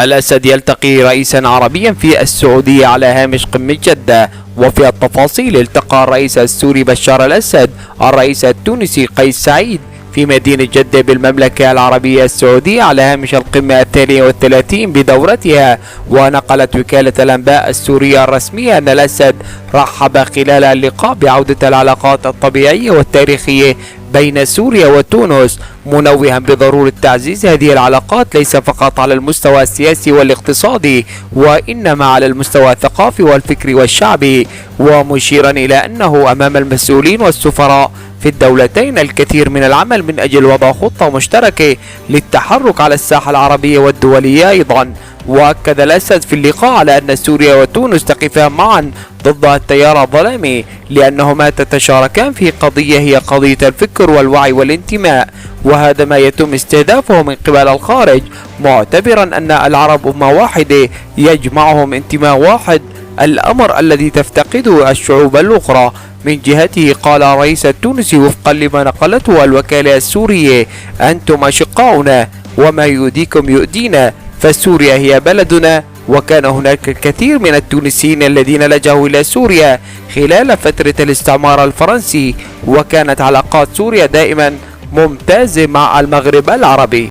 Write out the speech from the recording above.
الأسد يلتقي رئيسا عربيا في السعودية على هامش قمة جدة. وفي التفاصيل، التقى الرئيس السوري بشار الأسد الرئيس التونسي قيس سعيد في مدينة جدة بالمملكة العربية السعودية على هامش القمة 32 بدورتها. ونقلت وكالة الأنباء السورية الرسمية أن الأسد رحب خلال اللقاء بعودة العلاقات الطبيعية والتاريخية بين سوريا وتونس، منوها بضرورة تعزيز هذه العلاقات ليس فقط على المستوى السياسي والاقتصادي، وإنما على المستوى الثقافي والفكري والشعبي، ومشيرا إلى أنه أمام المسؤولين والسفراء في الدولتين الكثير من العمل من أجل وضع خطة مشتركة للتحرك على الساحة العربية والدولية أيضا. وأكد الأسد في اللقاء على أن سوريا وتونس تقفان معا ضد التيار الظلامي، لأنهما تتشاركان في قضية هي قضية الفكر والوعي والانتماء، وهذا ما يتم استهدافه من قبل الخارج، معتبرا أن العرب أمة واحدة يجمعهم انتماء واحد، الأمر الذي تفتقده الشعوب الأخرى. من جهته قال الرئيس التونسي وفقا لما نقلته الوكالة السورية: أنتم أشقاؤنا وما يؤذيكم يؤذينا، فسوريا هي بلدنا. وكان هناك الكثير من التونسيين الذين لجأوا إلى سوريا خلال فترة الاستعمار الفرنسي، وكانت علاقات سوريا دائما ممتازة مع المغرب العربي.